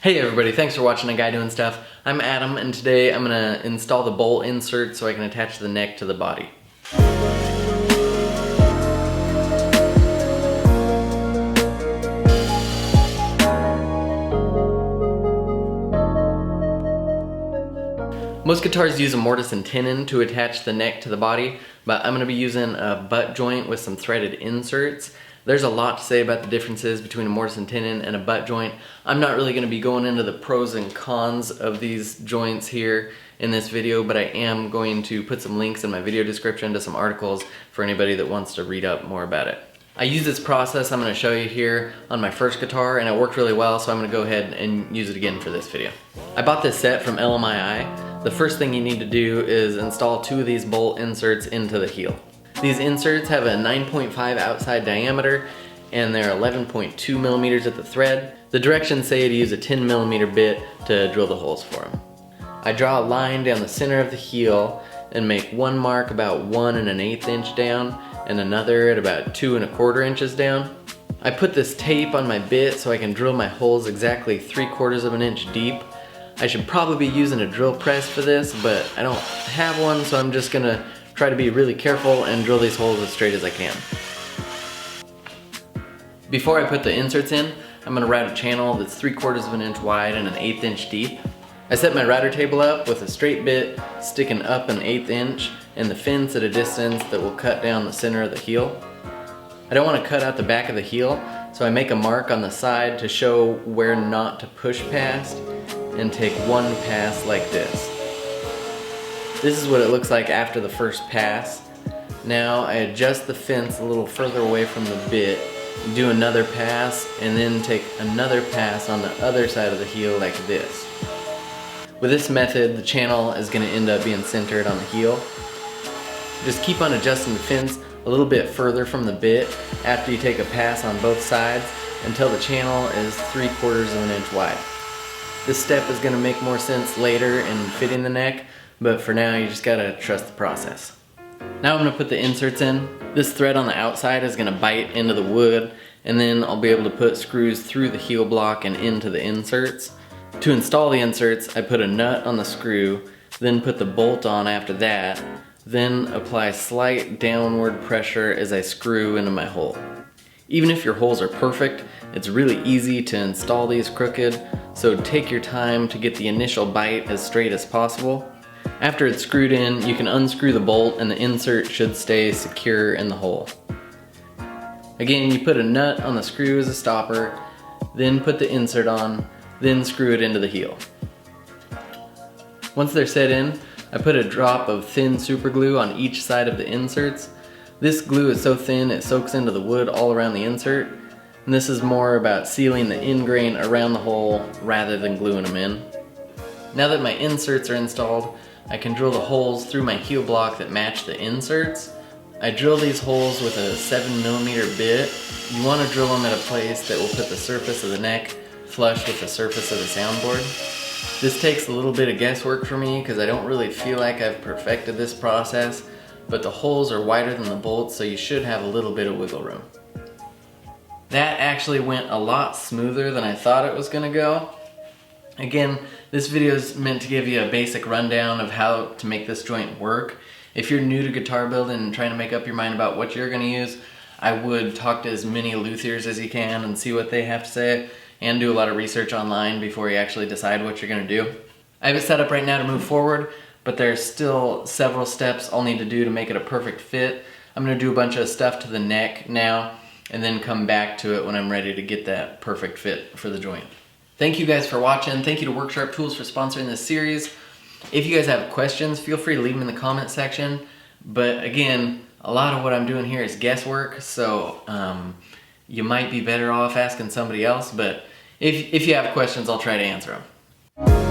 Hey everybody, thanks for watching A Guy Doing Stuff. I'm Adam, and today I'm gonna install the bolt insert so I can attach the neck to the body. Most guitars use a mortise and tenon to attach the neck to the body, but I'm gonna be using a butt joint with some threaded inserts. There's a lot to say about the differences between a mortise and tenon and a butt joint. I'm not really gonna be going into the pros and cons of these joints here in this video, but I am going to put some links in my video description to some articles for anybody that wants to read up more about it. I use this process I'm gonna show you here on my first guitar, and it worked really well, so I'm gonna go ahead and use it again for this video. I bought this set from LMII. The first thing you need to do is install 2 of these bolt inserts into the heel. These inserts have a 9.5 outside diameter and they're 11.2 millimeters at the thread. The directions say to use a 10 millimeter bit to drill the holes for them. I draw a line down the center of the heel and make one mark about 1 1/8 inch down and another at about 2 1/4 inches down. I put this tape on my bit so I can drill my holes exactly 3/4 of an inch deep. I should probably be using a drill press for this, but I don't have one, so I'm just gonna try to be really careful and drill these holes as straight as I can. Before I put the inserts in, I'm gonna route a channel that's 3/4 of an inch wide and 1/8 inch deep. I set my router table up with a straight bit sticking up 1/8 inch and the fence at a distance that will cut down the center of the heel. I don't want to cut out the back of the heel, so I make a mark on the side to show where not to push past and take one pass like this. This is what it looks like after the first pass. Now I adjust the fence a little further away from the bit, do another pass, and then take another pass on the other side of the heel like this. With this method, the channel is going to end up being centered on the heel. Just keep on adjusting the fence a little bit further from the bit after you take a pass on both sides until the channel is 3/4 of an inch wide. This step is going to make more sense later in fitting the neck, but for now you just gotta trust the process. Now I'm gonna put the inserts in. This thread on the outside is gonna bite into the wood, and then I'll be able to put screws through the heel block and into the inserts. To install the inserts, I put a nut on the screw, then put the bolt on after that, then apply slight downward pressure as I screw into my hole. Even if your holes are perfect, it's really easy to install these crooked, so take your time to get the initial bite as straight as possible. After it's screwed in, you can unscrew the bolt and the insert should stay secure in the hole. Again, you put a nut on the screw as a stopper, then put the insert on, then screw it into the heel. Once they're set in, I put a drop of thin super glue on each side of the inserts. This glue is so thin it soaks into the wood all around the insert, and this is more about sealing the end grain around the hole rather than gluing them in. Now that my inserts are installed, I can drill the holes through my heel block that match the inserts. I drill these holes with a 7 millimeter bit. You want to drill them at a place that will put the surface of the neck flush with the surface of the soundboard. This takes a little bit of guesswork for me because I don't really feel like I've perfected this process, but the holes are wider than the bolts, so you should have a little bit of wiggle room. That actually went a lot smoother than I thought it was going to go. Again, this video is meant to give you a basic rundown of how to make this joint work. If you're new to guitar building and trying to make up your mind about what you're going to use, I would talk to as many luthiers as you can and see what they have to say, and do a lot of research online before you actually decide what you're going to do. I have it set up right now to move forward, but there's still several steps I'll need to do to make it a perfect fit. I'm going to do a bunch of stuff to the neck now, and then come back to it when I'm ready to get that perfect fit for the joint. Thank you guys for watching. Thank you to Worksharp Tools for sponsoring this series. If you guys have questions, feel free to leave them in the comment section. But again, a lot of what I'm doing here is guesswork, so you might be better off asking somebody else, but if you have questions, I'll try to answer them.